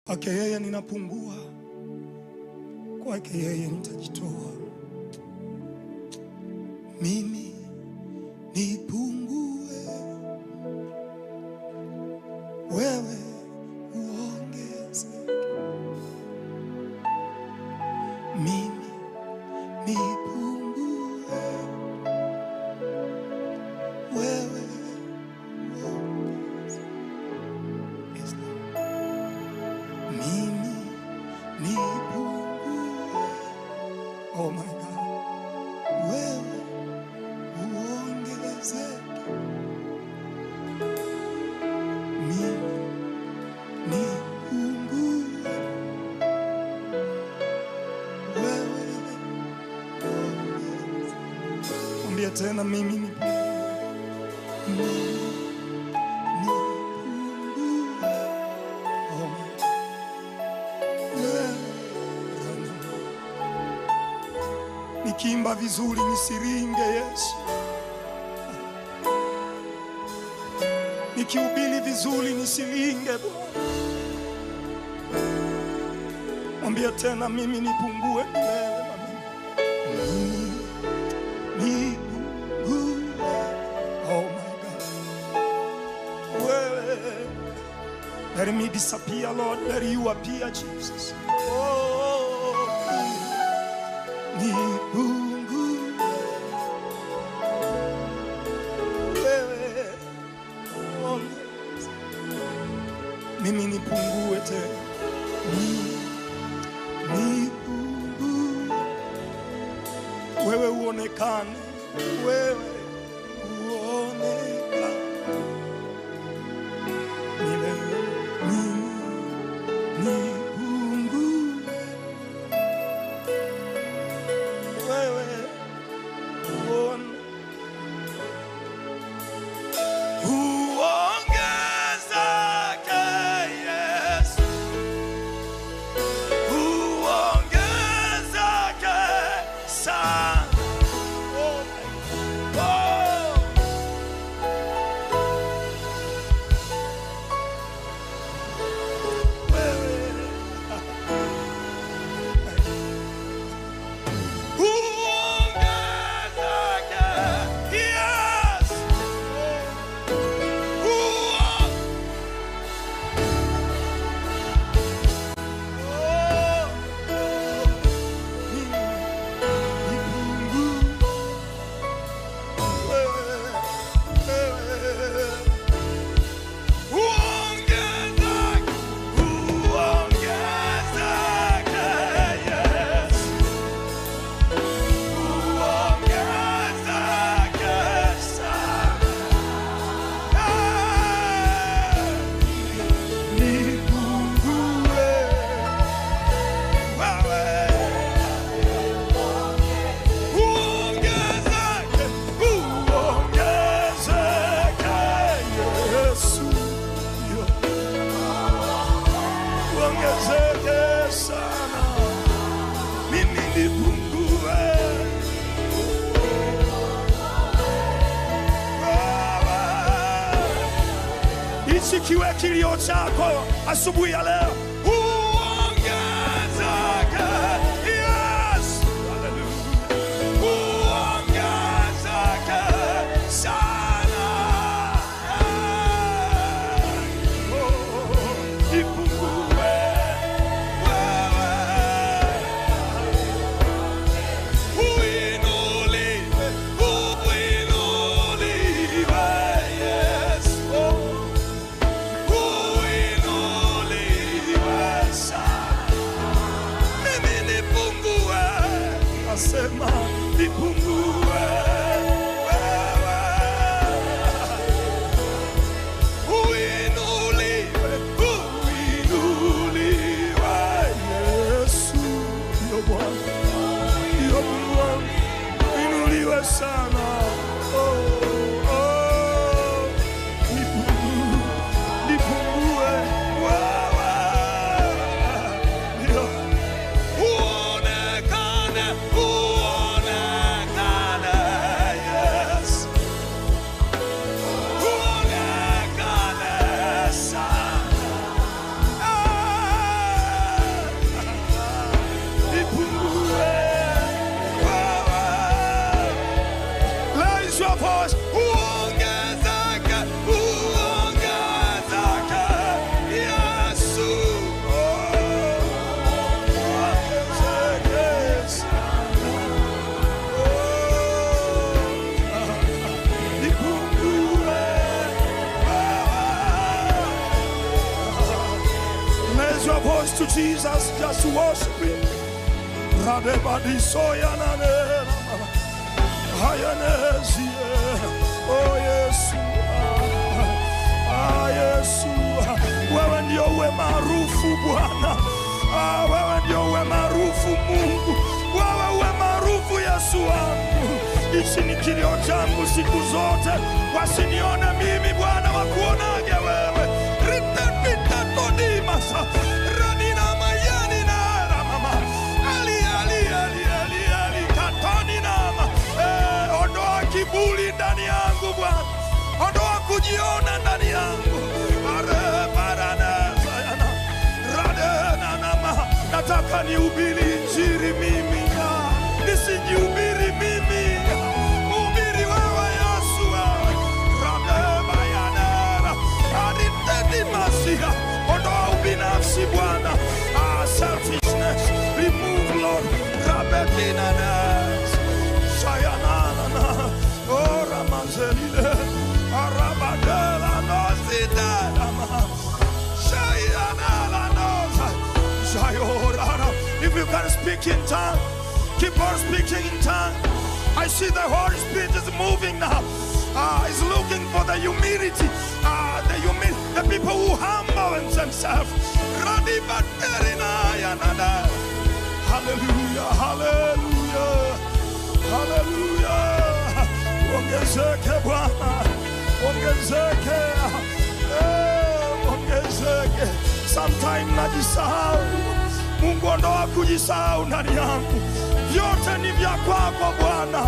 Kwake yeye ninapungua, kwake yeye nitajitoa. Mimi nipungue, wewe uongeze. Mimi nipungue, wewe uongeze. Yes, Lord. Mimi nipungue, oh my God, wewe uongezeke. Mimi nipungue, wewe uongezeke. Mwambie tena, mimi nipungue, mimi nipungue, oh my God, wewe. Nikiimba vizuri nisiringe Yesu, nikihubiri vizuri nisiringe Bwana. Mwambie tena, mimi nipungue milele. Mimi nipungue, oh my God, wewe. Let me disappear, Lord, let you appear, Jesus. Oh, nipungue, wewe ongeza. Mimi nipungue tena, nipungue, wewe uonekane, wewe uonekane milele. Mimi nipungue, wewe uone. Uongezeke Yesu, uongezeke sana. Oh, oh. Wewe uongezeke Yesu. Uongezeke sana, mimi nipungue. Hichi kiwe kilio chako asubuhi ya leo. Uongezeke Yesu, haleluya. Uongezeke sana, nipungue. Uinuliwe, Raise your voice to Jesus, just worship him. Radebadi soyanane hayanezi. Oh Yesu, Yesu, wewe ndio uwe maarufu Bwana. Wewe ndio uwe maarufu Mungu. Wewe uwe maarufu Yesu wangu. Hichi ni kilio changu siku zote, wasinione mimi Bwana, wakuonage wewe. Ritepita kodimasa radina mayani na ramama ali katoni nama. Ondoa kiburi ndani yangu Bwana, ondoa kujiona ndani yangu. Nataka nihubiri injili mimi, nisijihubiri mimi. Hubiri wewe Yesu. Ondoa ubinafsi Bwana. Selfishness remove Lord. Shayanana. Oh Ramazelile. Arabadela nosidama. Shayanana noza. If you can speak in tongues, keep on speaking in tongues. I see the Holy Spirit is moving now. He's looking for the humility. The people who humble themselves. Hallelujah, hallelujah, hallelujah. Ongezeke Bwana, ongezeke, ongezeke. Sometimes najisahau. Mungu, ondoa kujisahau ndani yangu. Vyote ni vya kwako Bwana.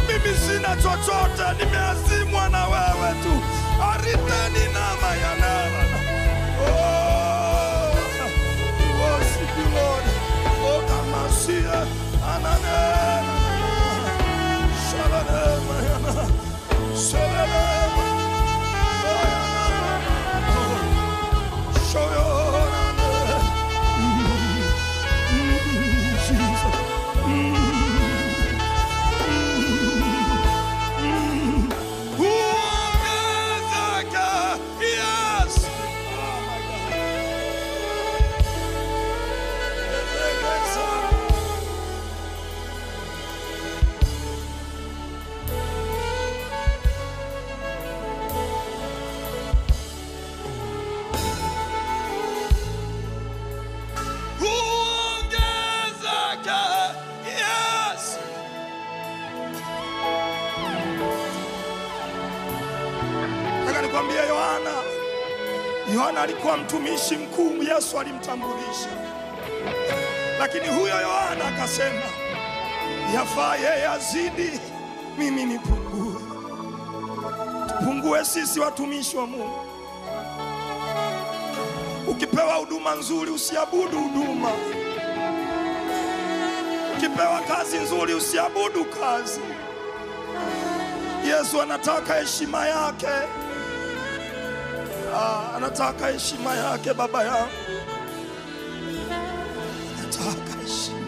Mimi sina chochote, nimeazimwa na wewe tu. Ariteni na mayanara. Oh, worship you Lord. Oh, Namasia, Ananena, Shalanema, Yana, Shalanema, Yohana alikuwa mtumishi mkuu, Yesu alimtambulisha. Lakini huyo Yohana akasema, yafaa yeye azidi, mimi nipungue. Tupungue sisi watumishi wa Mungu. Ukipewa huduma nzuri usiabudu huduma. Ukipewa kazi nzuri usiabudu kazi. Yesu anataka heshima yake. Anataka heshima yake baba yangu. Anataka heshima.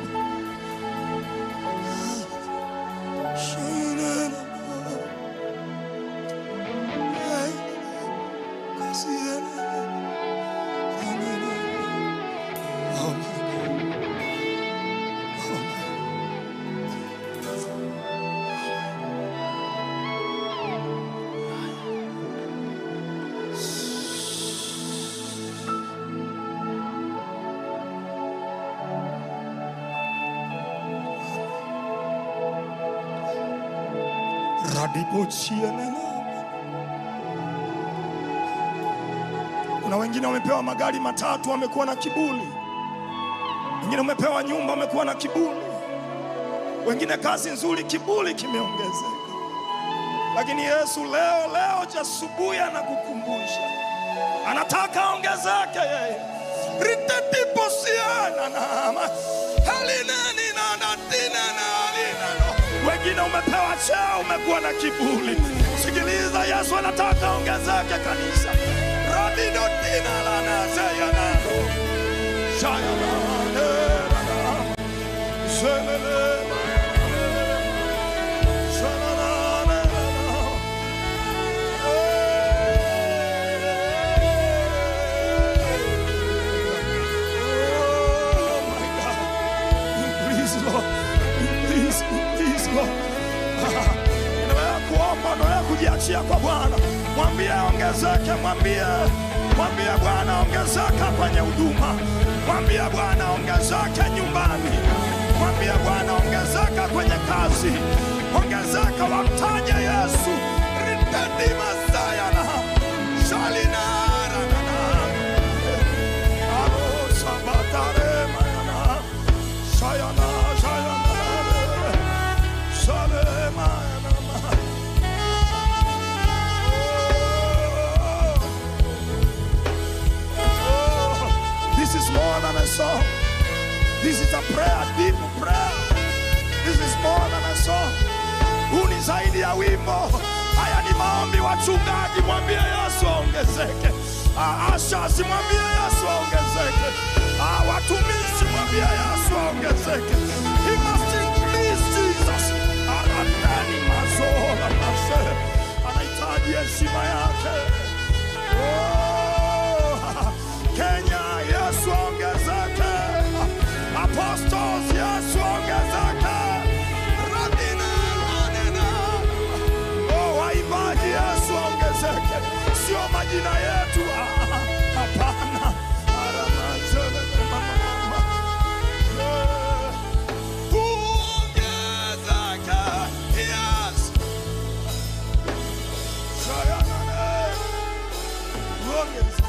Kuna wengine wamepewa magari matatu wamekuwa na kiburi. Wengine wamepewa nyumba wamekuwa na kiburi. Wengine kazi nzuri, kiburi kimeongezeka. Lakini Yesu leo asubuhi anakukumbusha. Anataka ongezeke yeye. Ritetiposiana nama. Halinani na natina na alinano. Wengine umepewa cheo umekuwa na kiburi. Sikiliza, Yesu anataka ongezeke kanisa. Radino tina la nazayana. Shayana. Zelele. kujiachia kwa Bwana. Mwambie ongezeke, mwambie Bwana ongezeka kwenye huduma. Mwambie Bwana ongezeke nyumbani. Mwambie Bwana ongezeka kwenye kazi. Ongezeka, wamtaje Yesu. Ritedi Masayana Shalina Rana Alo Sabatare Mayana Shayana Shalema. This is more than a song. This is a prayer, deep prayer. This is more than a song. Huu ni zaidi ya wimbo. Haya ni maombi. Wachungaji, mwambie Yesu ongezeke. Ashasi, mwambie Yesu ongezeke. Watumishi, mwambie Yesu ongezeke. He must increase Jesus. Anatani mazola mase. Anahitaji heshima yake. Kenya, Yesu ongezeke. Apostles, Yesu ongezeke. Radina, Radina. Waimbaji, Yesu ongezeke. Sio majina yetu. Hapana. Aramazele mama. Ongezeke. Yes. Sayana. Ongezeke.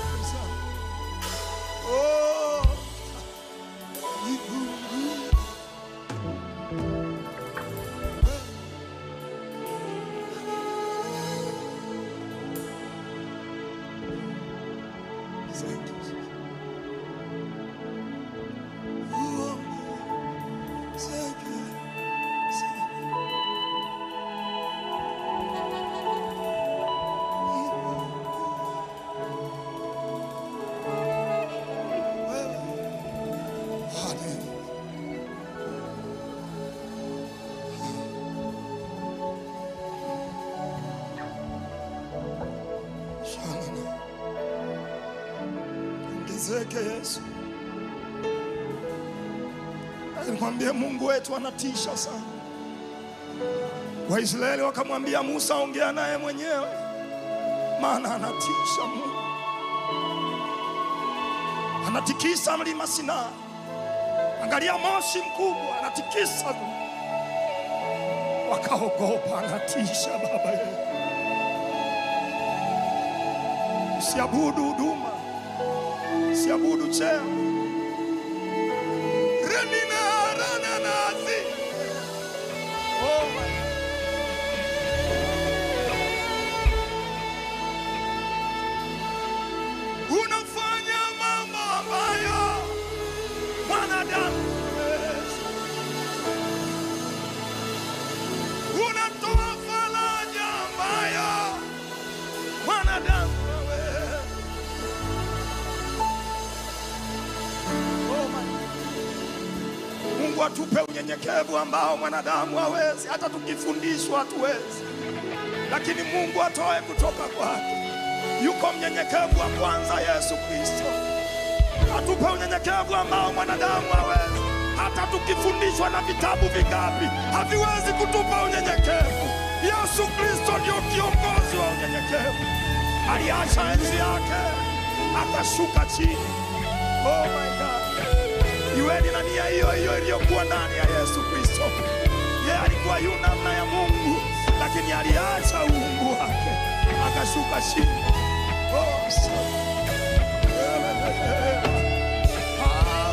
Yesu, mwambie Mungu wetu anatisha sana. Waisraeli wakamwambia Musa, ongea naye mwenyewe, maana anatisha. Mungu anatikisa mlima Sinai. Angalia moshi mkubwa, anatikisa. Wakaogopa, anatisha. Baba yetu, usiabudu huduma, usiabudu cheo. Renina rana nazi. Oh my. Unafanya mambo ambayo mwanadamu hawezi. Unatoa faraja ambayo mwanadamu hawezi. Mungu atupe unyenyekevu ambao mwanadamu hawezi. Hata tukifundishwa hatuwezi, lakini Mungu atoe kutoka kwake. Yuko mnyenyekevu wa kwanza, Yesu Kristo. Atupe unyenyekevu ambao mwanadamu hawezi. Hata tukifundishwa na vitabu vingapi, haviwezi kutupa unyenyekevu. Yesu Kristo ndio kiongozi wa unyenyekevu. Aliacha enzi yake, akashuka chini. Oh my God. Iweni na nia hiyo hiyo iliyokuwa ndani ya Yesu Kristo. Yeye alikuwa yu namna ya Mungu, lakini aliacha uungu wake, akashuka chini.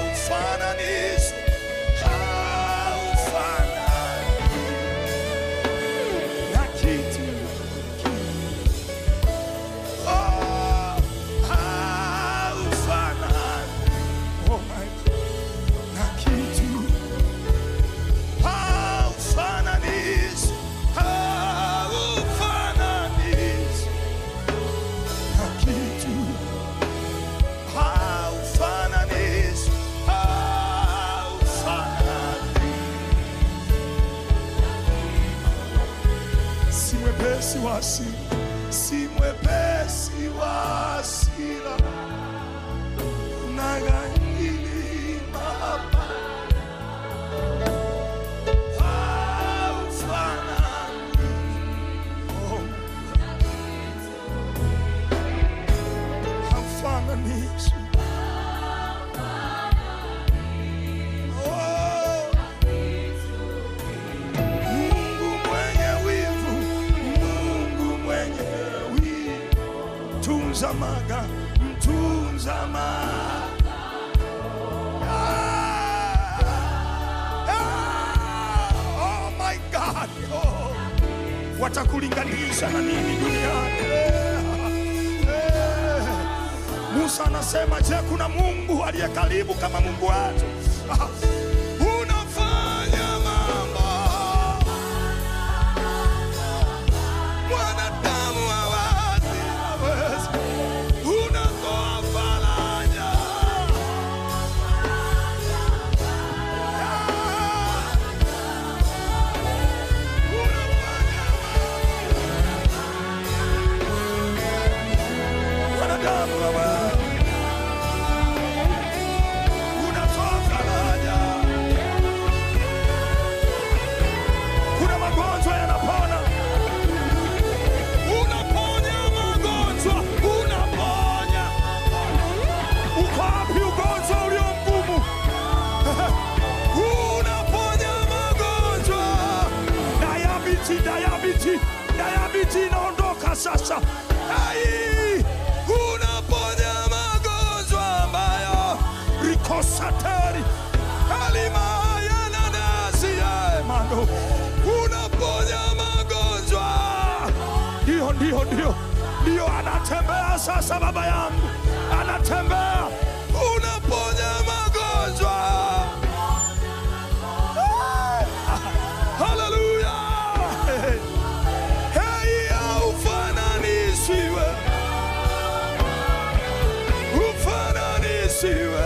Haufananishi, haufanani na kitu. Haufanani. Oh my God. Na kitu. Haufananishi, haufananishi na kitu. Haufananishi, haufanani. Si mwepesi wa hasira, si mwepesi wa hasira. Unaghairi mama. Haufanani. Oh. atakulinganisha na nini duniani? Musa anasema, je, kuna Mungu aliye karibu kama Mungu wetu? Unafanya mambo mwanadamu hawezi. Unatoa faraja, mwanadamu hawezi. Unatoa faraja. Kuna magonjwa yanapona. Unaponya magonjwa, unaponya. Uko wapi ugonjwa ulio mgumu? Unaponya magonjwa. Diabetes inaondoka sasa. Ai! Unaponya magonjwa ambayo rikosateri alimaya na nasi ya mando. Unaponya magonjwa. Ndio anatembea sasa, baba yangu anatembea. Unaponya magonjwa. Haleluya. Hey, ufananisiwe. Ufananisiwe.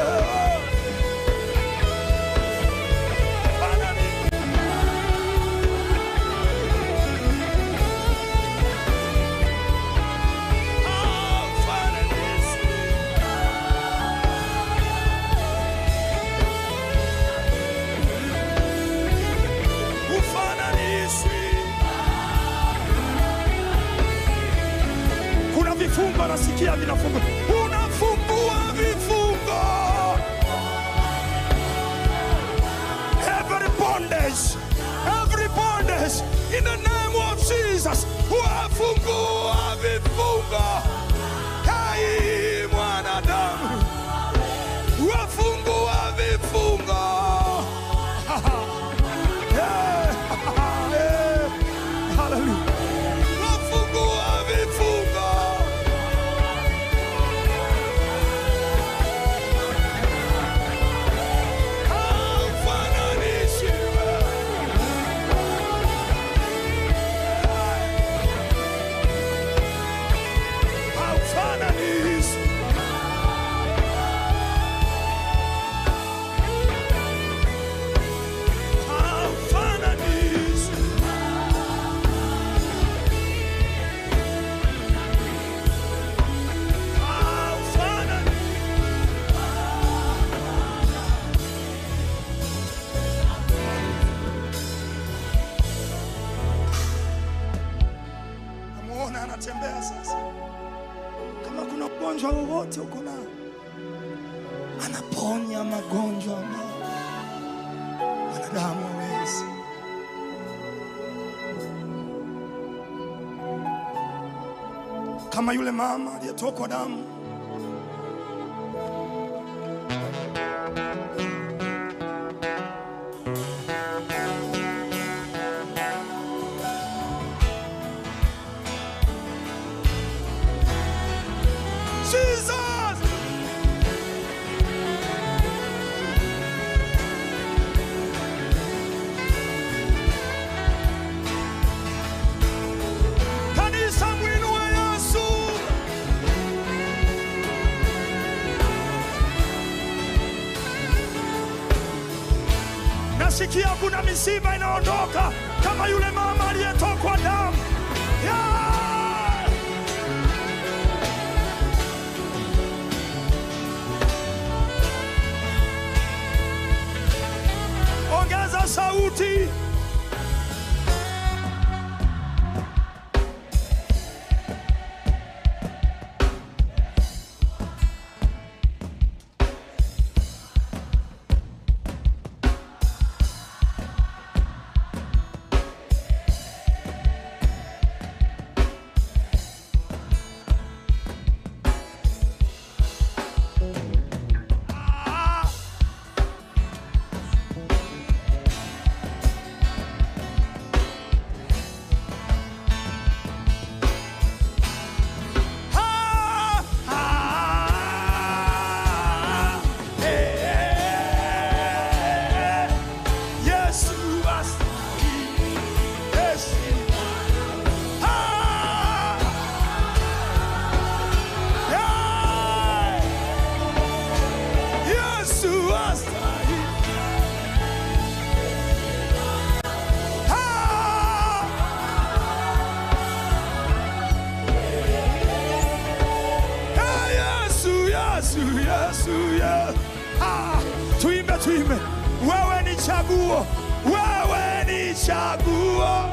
Kuna vifungo nasikia vinafungwa. Unafungua vifungo. Every bondage in the name of Jesus. Wafungua vifungo. Hai mwanadamu. Wafungua vifungo. Hallelujah. Wafungua vifungo. Anatembea sasa. Kama kuna ugonjwa wowote uko nao, anaponya magonjwa ambayo wanadamu hawezi. Kama yule mama aliyetokwa damu. Nasikia kuna misiba inaondoka kama yule mama aliyetokwa damu. Yeah! Ongeza sauti. tuime. Wewe ni chaguo, wewe ni chaguo.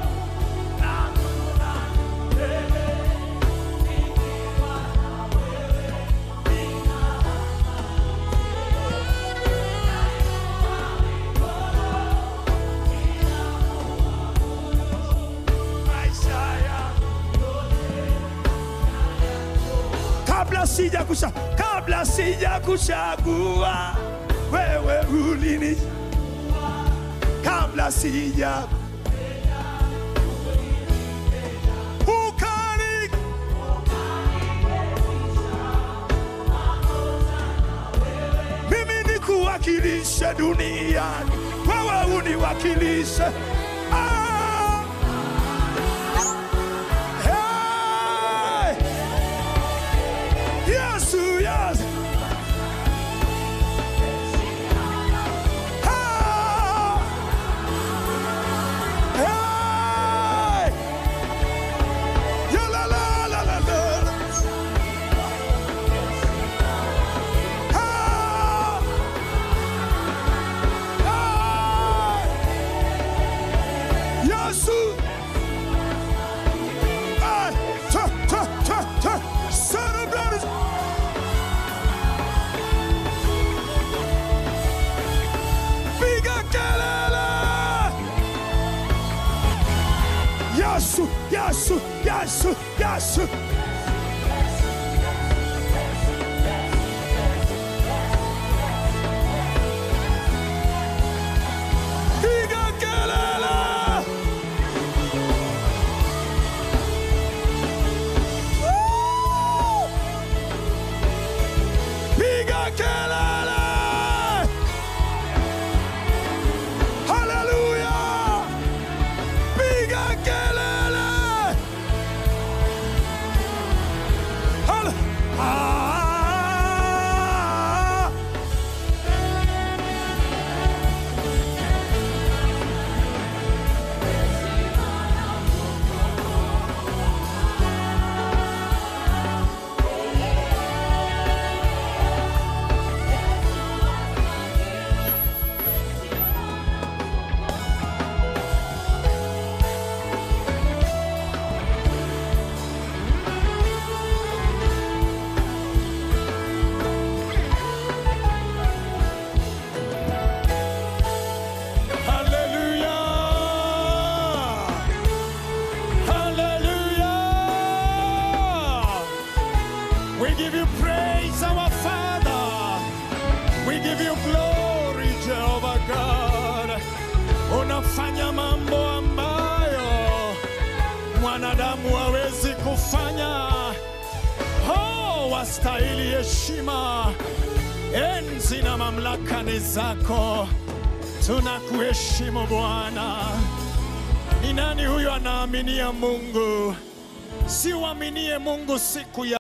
Kabla sija kuchagua wewe ulini, kabla sija ukani, mimi nikuwakilishe duniani, wewe uniwakilishe. Yesu, Yesu, Yesu. Piga kelele. Piga kelele. Hallelujah. Piga kelele. We give you praise, our Father. We give you glory, Jehovah God. Unafanya mambo ambayo mwanadamu hawezi kufanya. Oh, wastahili heshima, enzi na mamlaka ni zako. Tunakuheshimu Bwana. Ni nani huyo anaaminia Mungu? Si uaminie Mungu siku ya